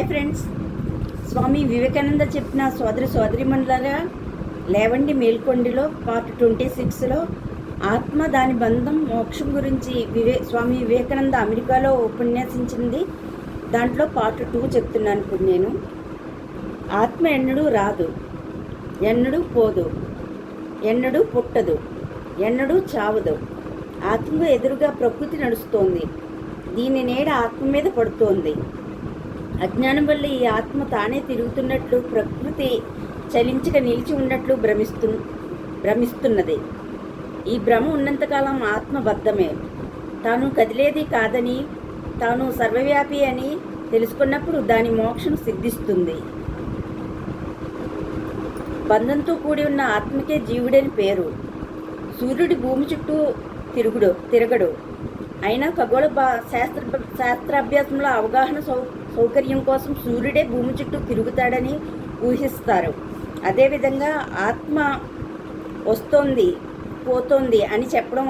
Hi friends, Swami Vivekananda చెప్పిన సోదరిమణులారా, లేవండి మేల్కొండిలో part 26లో ఆత్మ, దాని బంధం, మోక్షం గురించి స్వామి వివేకానంద అమెరికాలో ఉపన్యాసించింది. దాంట్లో పార్ట్ 2 చెప్తున్నాను ఇప్పుడు నేను. ఆత్మ ఎన్నడూ రాదు, ఎన్నడూ పోదు, ఎన్నడూ పుట్టదు, ఎన్నడూ చావదు. ఆత్మకు ఎదురుగా ప్రకృతి నడుస్తోంది. దీని నీడ ఆత్మ మీద పడుతోంది. అజ్ఞానం వల్ల ఈ ఆత్మ తానే తిరుగుతున్నట్లు, ప్రకృతి చలించక నిలిచి ఉన్నట్లు భ్రమిస్తున్నది. ఈ భ్రమ ఉన్నంతకాలం ఆత్మ బద్ధమే. తాను కదిలేది కాదని, తాను సర్వవ్యాపి అని తెలుసుకున్నప్పుడు దాని మోక్షం సిద్ధిస్తుంది. బంధంతో కూడి ఉన్న ఆత్మకే జీవుడని పేరు. సూర్యుడి భూమి చుట్టూ తిరగడు. అయినా ఖగోళ శాస్త్రాభ్యాసంలో అవగాహన సౌకర్యం కోసం సూర్యుడే భూమి చుట్టూ తిరుగుతాడని ఊహిస్తారు. అదేవిధంగా ఆత్మ వస్తోంది పోతోంది అని చెప్పడం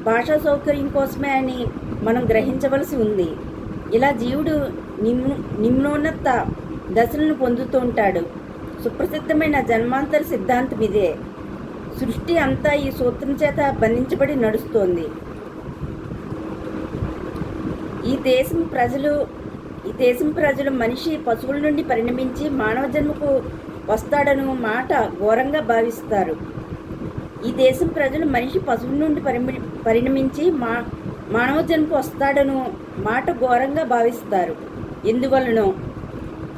భాషా సౌకర్యం కోసమే అని మనం గ్రహించవలసి ఉంది. ఇలా జీవుడు నిమ్నోన్నత దశలను పొందుతూ ఉంటాడు. సుప్రసిద్ధమైన జన్మాంతర సిద్ధాంతం ఇదే. సృష్టి అంతా ఈ సూత్రం చేత బంధించబడి నడుస్తోంది. ఈ దేశం ప్రజలు మనిషి పశువుల నుండి పరిణమించి మానవ జన్మకు వస్తాడను మాట ఘోరంగా భావిస్తారు. ఈ దేశం ప్రజలు మనిషి పశువుల నుండి పరిణమించి మానవ జన్మకు వస్తాడను మాట ఘోరంగా భావిస్తారు. ఎందువలనో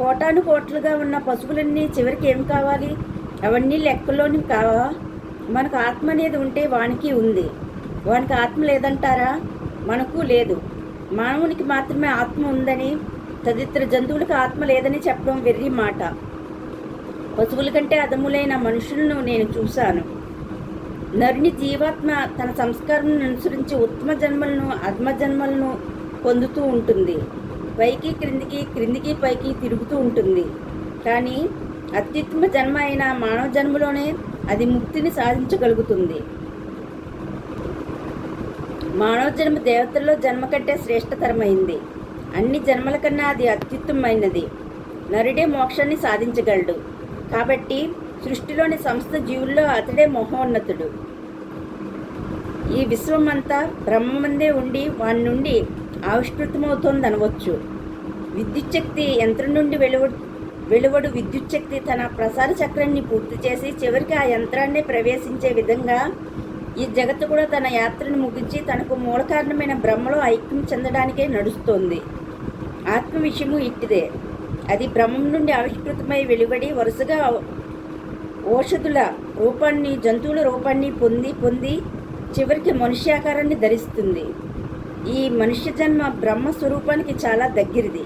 కోటాను కోట్లుగా ఉన్న పశువులన్నీ చివరికి ఏం కావాలి? అవన్నీ లెక్కలోని కావా? మనకు ఆత్మ అనేది ఉంటే వానికి ఉంది. వానికి ఆత్మ లేదంటారా? మనకు లేదు. మానవునికి మాత్రమే ఆత్మ ఉందని, తదితర జంతువులకు ఆత్మ లేదని చెప్పడం వెర్రి మాట. పశువుల కంటే అదములైన మనుషులను నేను చూశాను. నరుని జీవాత్మ తన సంస్కారం అనుసరించి ఉత్తమ జన్మలను, అధమ జన్మలను పొందుతూ ఉంటుంది. పైకి క్రిందికి, క్రిందికి పైకి తిరుగుతూ ఉంటుంది. కానీ అత్యుత్తమ జన్మ అయిన మానవ జన్మలోనే అది ముక్తిని సాధించగలుగుతుంది. మానవ జన్మ దేవతల్లో జన్మ కంటే శ్రేష్టతరమైంది. అన్ని జన్మల కన్నా అది అత్యుత్తమైనది. నరుడే మోక్షాన్ని సాధించగలడు. కాబట్టి సృష్టిలోని సమస్త జీవుల్లో అతడే మహోన్నతుడు. ఈ విశ్వం అంతా బ్రహ్మమందే ఉండి వాని నుండి ఆవిష్కృతమవుతోందనవచ్చు. విద్యుచ్ఛక్తి యంత్రం నుండి వెలువడు విద్యుచ్ఛక్తి తన ప్రసార చక్రాన్ని పూర్తి చేసి చివరికి ఆ యంత్రాన్నే ప్రవేశించే విధంగా ఈ జగత్తు కూడా తన యాత్రను ముగించి తనకు మూల కారణమైన బ్రహ్మలో ఐక్యం చెందడానికే నడుస్తోంది. ఆత్మ విషయము ఇట్టిదే. అది బ్రహ్మం నుండి ఆవిష్కృతమై వెలువడి వరుసగా ఓషధుల రూపాన్ని, జంతువుల రూపాన్ని పొంది చివరికి మనుష్యాకారాన్ని ధరిస్తుంది. ఈ మనుష్య జన్మ బ్రహ్మ స్వరూపానికి చాలా దగ్గరిది.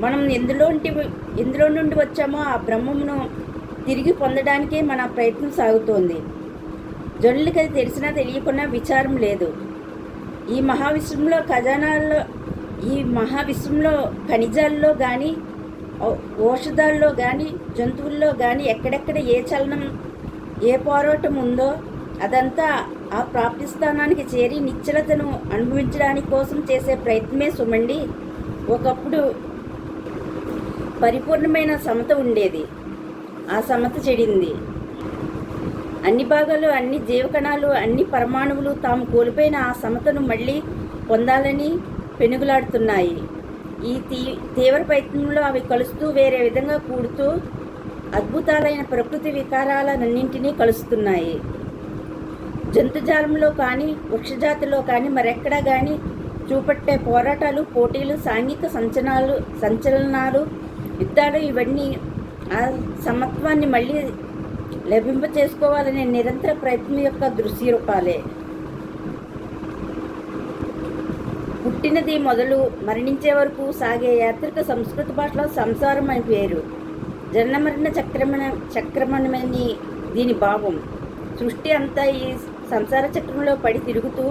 మనం ఎందులో నుండి వచ్చామో ఆ బ్రహ్మమును తిరిగి పొందడానికే మన ప్రయత్నం సాగుతోంది. జనులకి అది తెలిసినా తెలియకున్నా విచారం లేదు. ఈ మహావిశ్వంలో ఖనిజాల్లో కానీ, ఔషధాల్లో కానీ, జంతువుల్లో కానీ ఎక్కడెక్కడ ఏ చలనం, ఏ పోరాటం ఉందో అదంతా ఆ ప్రాప్తి స్థానానికి చేరి నిశ్చలతను అనుభవించడానికి కోసం చేసే ప్రయత్నమే సుమండి. ఒకప్పుడు పరిపూర్ణమైన సమత ఉండేది. ఆ సమత చెడింది. అన్ని భాగాలు, అన్ని జీవకణాలు, అన్ని పరమాణువులు తాము కోల్పోయిన ఆ సమతను మళ్ళీ పొందాలని పెనుగులాడుతున్నాయి. ఈ తీవ్ర ప్రయత్నంలో అవి కలుస్తూ వేరే విధంగా కూడుతూ అద్భుతాలైన ప్రకృతి వికారాలన్నింటినీ కలుస్తున్నాయి. జంతుజాలంలో కానీ, వృక్షజాతిలో కానీ, మరెక్కడా కానీ చూపట్టే పోరాటాలు, పోటీలు, సాంఘిక సంచలనాలు, యుద్ధాలు ఇవన్నీ ఆ సమత్వాన్ని మళ్ళీ లభింప చేసుకోవాలనే నిరంతర ప్రయత్నం యొక్క దృశ్య రూపాలే. పుట్టినది మొదలు మరణించే వరకు సాగే యాత్రిక సంస్కృత భాషలో సంసారం అని పేరు. జనమరణ చక్రమణమని దీని భావం. సృష్టి అంతా ఈ సంసార చక్రంలో పడి తిరుగుతూ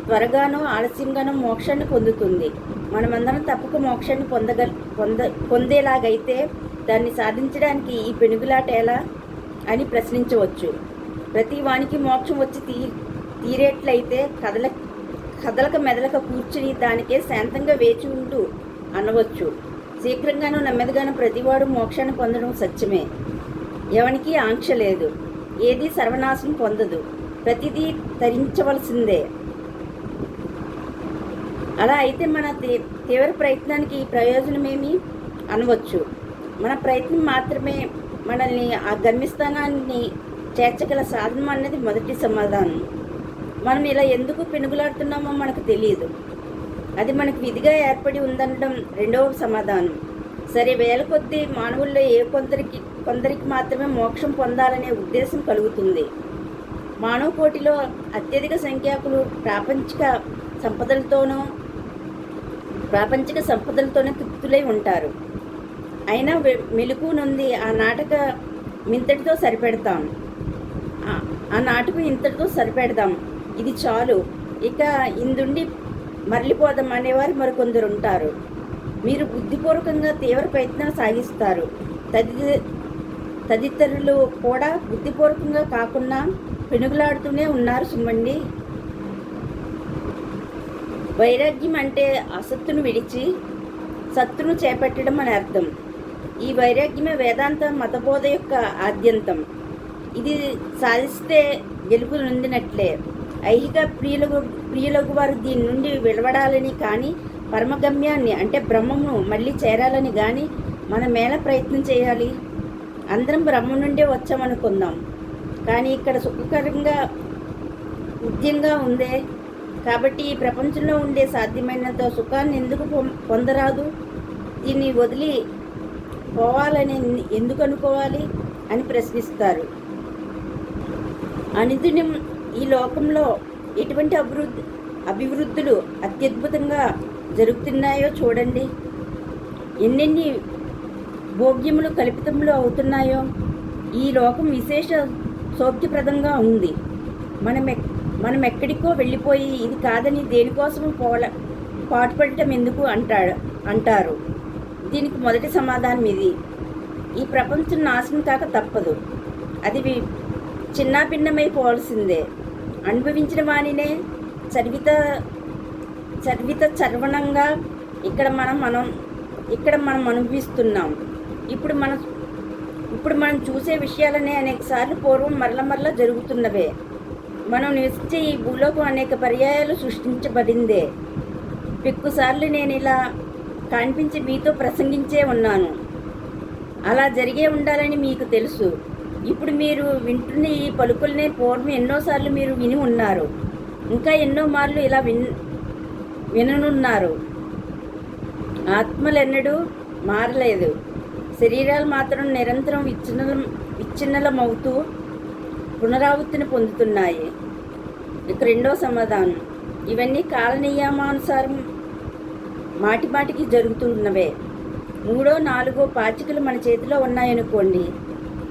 త్వరగానో ఆలస్యంగానో మోక్షాన్ని పొందుతుంది. మనమందరం తప్పక మోక్షాన్ని పొందేలాగైతే దాన్ని సాధించడానికి ఈ పెనుగులాట ఎలా అని ప్రశ్నించవచ్చు. ప్రతి వానికి మోక్షం వచ్చి తీరేట్లయితే కదలక మెదలక కూర్చుని దానికే శాంతంగా వేచి ఉంటూ అనవచ్చు. శీఘ్రంగానూ నెమ్మదిగాను ప్రతివాడు మోక్షాన్ని పొందడం సత్యమే. ఎవనికి ఆంక్ష లేదు, ఏది సర్వనాశం పొందదు, ప్రతిదీ తరించవలసిందే. అలా అయితే మన తీవ్ర ప్రయత్నానికి ప్రయోజనమేమి అనవచ్చు. మన ప్రయత్నం మాత్రమే మనల్ని ఆ గమ్యస్థానాన్ని చేర్చగల సాధనం అన్నది మొదటి సమాధానం. మనం ఇలా ఎందుకు పెనుగులాడుతున్నామో మనకు తెలియదు, అది మనకు విధిగా ఏర్పడి ఉందనడం రెండవ సమాధానం. సరే, వేల కొద్దీ మానవుల్లో కొందరికి మాత్రమే మోక్షం పొందాలనే ఉద్దేశం కలుగుతుంది. మానవ కోటిలో అత్యధిక సంఖ్యాకులు ప్రాపంచిక సంపదలతోనే తృప్తులై ఉంటారు. అయినా మెలకు నుండి ఆ నాటకు ఇంతటితో సరిపెడదాం, ఇది చాలు, ఇక ఇందుండి మరలిపోదాం అనేవారు మరికొందరు ఉంటారు. మీరు బుద్ధిపూర్వకంగా తీవ్ర ప్రయత్నం సాగిస్తారు. తదితరులు కూడా బుద్ధిపూర్వకంగా కాకుండా పెనుగులాడుతూనే ఉన్నారు సుమండి. వైరాగ్యం అంటే అసత్తును విడిచి సత్తును చేపట్టడం అని అర్థం. ఈ వైరాగ్యమే వేదాంత మతబోధ యొక్క ఆద్యంతం. ఇది సాధిస్తే గెలుపు నొందినట్లే. ఐహిక ప్రియులకు వారు దీని నుండి వెలువడాలని కానీ, పరమగమ్యాన్ని అంటే బ్రహ్మమును మళ్ళీ చేరాలని కానీ మనం మేళ ప్రయత్నం చేయాలి. అందరం బ్రహ్మం నుండే వచ్చామనుకుందాం, కానీ ఇక్కడ సుఖకరంగా ఉద్యంగా ఉందే. కాబట్టి ఈ ప్రపంచంలో ఉండే సాధ్యమైనంత సుఖాన్ని ఎందుకు పొందరాదు? దీన్ని వదిలి పోవాలని ఎందుకు అనుకోవాలి అని ప్రశ్నిస్తారు. అనుదినం ఈ లోకంలో ఎటువంటి అభివృద్ధులు అత్యద్భుతంగా జరుగుతున్నాయో చూడండి. ఎన్నెన్ని భోగ్యములు కల్పితములు అవుతున్నాయో. ఈ లోకం విశేష సౌఖ్యప్రదంగా ఉంది. మనం ఎక్కడికో వెళ్ళిపోయి ఇది కాదని దేనికోసము పాటుపడటం ఎందుకు అంటారు. దీనికి మొదటి సమాధానం ఇది: ఈ ప్రపంచం నాశనం కాక తప్పదు, అది చిన్నాభిన్నమైపోవాల్సిందే. అనుభవించిన వానినే చర్వణంగా ఇక్కడ మనం అనుభవిస్తున్నాం. ఇప్పుడు మనం చూసే విషయాలనే అనేకసార్లు పూర్వం మరల జరుగుతున్నవే. మనం నివసించే ఈ భూలోకం అనేక పర్యాయాలు సృష్టించబడిందే. పెక్కుసార్లు నేను ఇలా కనిపించి మీతో ప్రసంగించే ఉన్నాను. అలా జరిగే ఉండాలని మీకు తెలుసు. ఇప్పుడు మీరు వింటున్న ఈ పలుకుల్నే పూర్వం ఎన్నోసార్లు మీరు విని ఉన్నారు, ఇంకా ఎన్నో మార్లు ఇలా విననున్నారు. ఆత్మలెన్నడూ మారలేదు, శరీరాలు మాత్రం నిరంతరం విచ్ఛిన్నమవుతూ పునరావృత్తిని పొందుతున్నాయి. ఇక రెండో సమాధానం: ఇవన్నీ కాల నియమానుసారం మాటిమాటికి జరుగుతున్నవే. 3, 4 పాచికలు మన చేతిలో ఉన్నాయనుకోండి,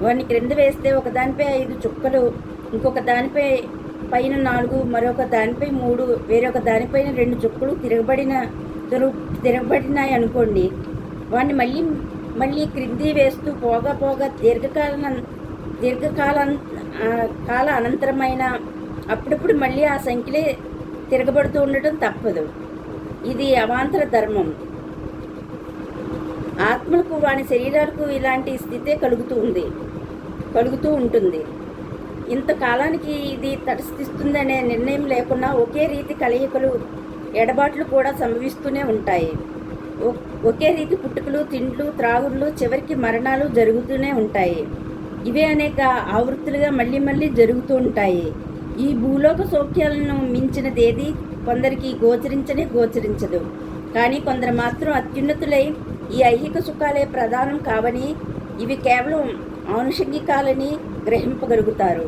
వాటిని క్రింద వేస్తే ఒకదానిపై 5 చుక్కలు, ఇంకొక దానిపై పైన 4, మరొక దానిపై 3, వేరొక దానిపైన 2 చుక్కలు తిరగబడినాయి అనుకోండి. వాటిని మళ్ళీ క్రింది వేస్తూ పోగా కాల అనంతరమైన అప్పుడప్పుడు మళ్ళీ ఆ సంఖ్యలే తిరగబడుతూ ఉండటం తప్పదు. ఇది అవాంతర ధర్మం. ఆత్మలకు వాని శరీరాలకు ఇలాంటి స్థితే కలుగుతూ ఉంటుంది. ఇంతకాలానికి ఇది తటస్థిస్తుందనే నిర్ణయం లేకున్నా ఒకే రీతి కలయికలు, ఎడబాట్లు కూడా సంభవిస్తూనే ఉంటాయి. ఒకే రీతి పుట్టుకలు, తిండ్లు, త్రాగుళ్ళు, చివరికి మరణాలు జరుగుతూనే ఉంటాయి. ఇవే అనేక ఆవృత్తులుగా మళ్ళీ జరుగుతూ ఉంటాయి. ఈ భూలోక సౌఖ్యాలను మించినదేది కొందరికి గోచరించదు. కానీ కొందరు మాత్రం అత్యున్నతులై ఈ ఐహిక సుఖాలే ప్రధానం కావని, ఇవి కేవలం ఆనుషంగికాలని గ్రహింపగలుగుతారు.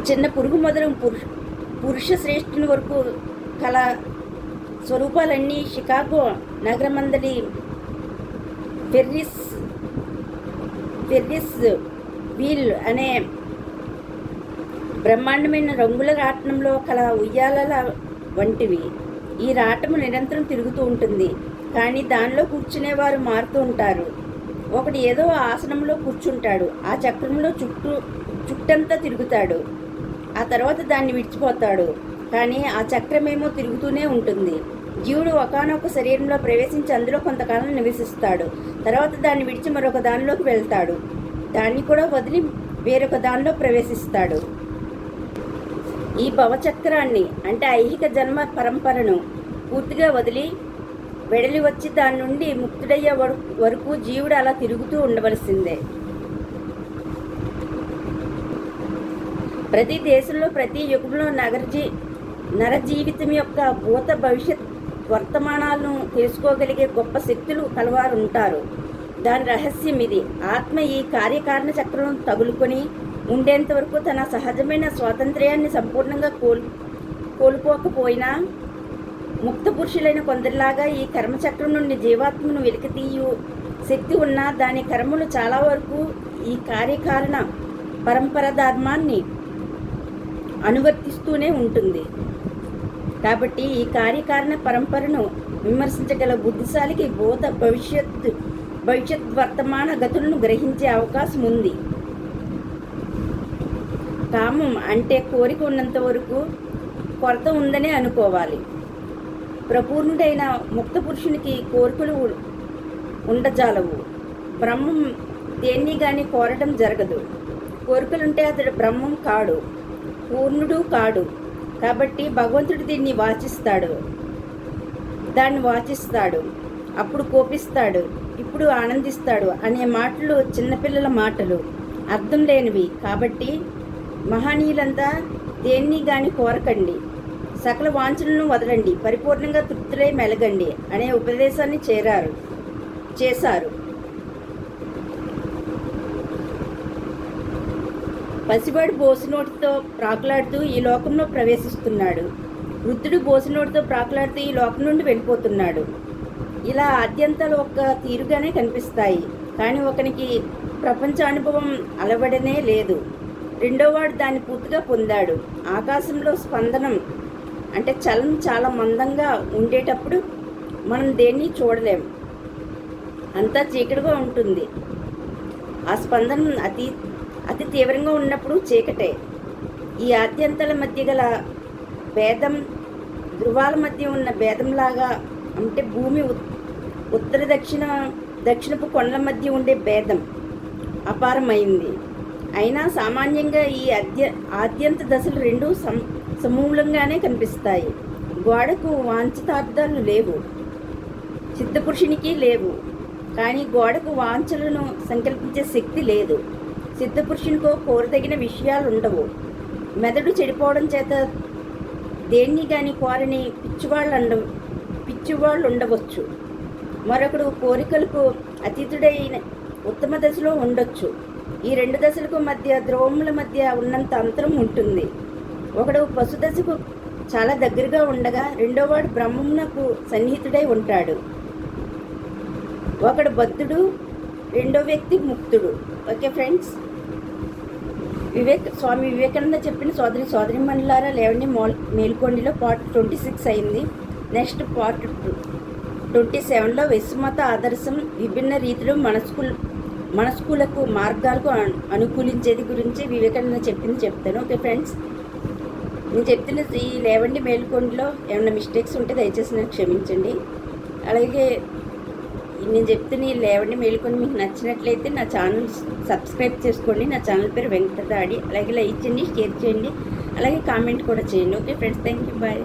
చిన్న పురుగు మొదలు పురుష శ్రేష్ఠుని వరకు కల స్వరూపాలన్నీ షికాగో నగరమందలి ఫెర్రిస్ వీల్ అనే బ్రహ్మాండమైన రంగుల రాట్నంలో కల ఉయ్యాలల వంటివి. ఈ రాటము నిరంతరం తిరుగుతూ ఉంటుంది, కానీ దానిలో కూర్చునేవారు మారుతూ ఉంటారు. ఒకడు ఏదో ఆసనంలో కూర్చుంటాడు, ఆ చక్రంలో చుట్టంతా తిరుగుతాడు, ఆ తర్వాత దాన్ని విడిచిపోతాడు. కానీ ఆ చక్రమేమో తిరుగుతూనే ఉంటుంది. జీవుడు ఒకానొక శరీరంలో ప్రవేశించి అందులో కొంతకాలం నివసిస్తాడు. తర్వాత దాన్ని విడిచి మరొక దానిలోకి వెళ్తాడు. దాన్ని కూడా వదిలి వేరొక దానిలో ప్రవేశిస్తాడు. ఈ భవచక్రాన్ని అంటే ఐహిక జన్మ పరంపరను పూర్తిగా వదిలి వెడలి వచ్చి దాని నుండి ముక్తుడయ్యే వరకు జీవుడు అలా తిరుగుతూ ఉండవలసిందే. ప్రతి దేశంలో ప్రతి యుగంలో నరజీవితం యొక్క భూత భవిష్యత్ వర్తమానాలను తెలుసుకోగలిగే గొప్ప శక్తులు కలవారు ఉంటారు. దాని రహస్యం ఇది. ఆత్మ ఈ కార్యకారణ చక్రం తగులుకొని ఉండేంత వరకు తన సహజమైన స్వాతంత్ర్యాన్ని సంపూర్ణంగా కోల్పోకపోయినా ముక్త పురుషులైన కొందరిలాగా ఈ కర్మచక్రం నుండి జీవాత్మను వెలికితీయు శక్తి ఉన్న దాని కర్మలు చాలా వరకు ఈ కార్యకారణ పరంపర ధర్మాన్ని అనువర్తిస్తూనే ఉంటుంది. కాబట్టి ఈ కార్యకారణ పరంపరను విమర్శించగల బుద్ధిశాలికి భూత భవిష్యత్ వర్తమాన గతులను గ్రహించే అవకాశం ఉంది. కామం అంటే కోరిక ఉన్నంత వరకు కొరత ఉందనే అనుకోవాలి. ప్రపూర్ణుడైన ముక్త పురుషునికి కోరికలు ఉండజాలవు. బ్రహ్మం దేన్ని కానీ కోరటం జరగదు. కోరికలుంటే అతడు బ్రహ్మం కాడు, పూర్ణుడు కాడు. కాబట్టి భగవంతుడు దాన్ని వాచిస్తాడు, అప్పుడు కోపిస్తాడు, ఇప్పుడు ఆనందిస్తాడు అనే మాటలు చిన్నపిల్లల మాటలు, అర్థం లేనివి. కాబట్టి మహనీయులంతా దేన్ని గాని కోరకండి, సకల వాంఛలను వదలండి, పరిపూర్ణంగా తృప్తులై మెలగండి అనే ఉపదేశాన్ని చేశారు. పసివాడు బోసినోటితో ప్రాకులాడుతూ ఈ లోకంలో ప్రవేశిస్తున్నాడు. వృద్ధుడు బోసినోటితో ప్రాకులాడుతూ ఈ లోకం నుండి వెళ్ళిపోతున్నాడు. ఇలా ఆద్యంతాలు ఒక్క తీరుగానే కనిపిస్తాయి. కానీ ఒకనికి ప్రపంచానుభవం అలవడనే లేదు. రెండోవాడు దాన్ని పూర్తిగా పొందాడు. ఆకాశంలో స్పందనం అంటే చలనం చాలా మందంగా ఉండేటప్పుడు మనం దేన్ని చూడలేం. అంతా చీకటిగా ఉంటుంది. ఆ స్పందనం అతి తీవ్రంగా ఉన్నప్పుడు చీకటే. ఈ ఆద్యంతాల మధ్య గల భేదం ధృవాల మధ్య ఉన్న భేదంలాగా, అంటే భూమి ఉత్తర దక్షిణపు కొండల మధ్య ఉండే భేదం అపారమైంది. అయినా సామాన్యంగా ఈ ఆద్యంత దశలు రెండూ సమూలంగానే కనిపిస్తాయి. గోడకు వాంఛితార్థాలు లేవు, సిద్ధపురుషునికి లేవు. కానీ గోడకు వాంఛలను సంకల్పించే శక్తి లేదు. సిద్ధపురుషునికో కోరదగిన విషయాలు ఉండవు. మెదడు చెడిపోవడం చేత దేన్ని కానీ కోరని పిచ్చివాళ్ళు ఉండవచ్చు. మరొకడు కోరికలకు అతీతుడైన ఉత్తమ దశలో ఉండొచ్చు. ఈ రెండు దశలకు మధ్య ధ్రువముల మధ్య ఉన్నంత అంతరం ఉంటుంది. ఒకడు పశుదశకు చాలా దగ్గరగా ఉండగా రెండోవాడు బ్రహ్మమునకు సన్నిహితుడై ఉంటాడు. ఒకడు బద్ధుడు, రెండో వ్యక్తి ముక్తుడు. ఓకే ఫ్రెండ్స్, స్వామి వివేకానంద చెప్పిన సోదరిమణులారా లేవండి మేల్కొండిలో పార్ట్ 26 అయింది. నెక్స్ట్ పార్ట్ 27లో విశ్వమత ఆదర్శం విభిన్న రీతిలో మనస్కులకు మార్గాలకు అనుకూలించేది గురించి వివేకానంద చెప్తాను. ఓకే ఫ్రెండ్స్, నేను చెప్తున్న ఈ లేవండి మేల్కొండిలో ఏమైనా మిస్టేక్స్ ఉంటే దయచేసి నాకు క్షమించండి. అలాగే నేను చెప్తున్న ఈ లేవండి మేల్కొని మీకు నచ్చినట్లయితే నా ఛానల్ సబ్స్క్రైబ్ చేసుకోండి. నా ఛానల్ పేరు వెంకటదాడి. అలాగే లైక్ చేయండి, షేర్ చేయండి, అలాగే కామెంట్ కూడా చేయండి. Okay friends, thank you, bye.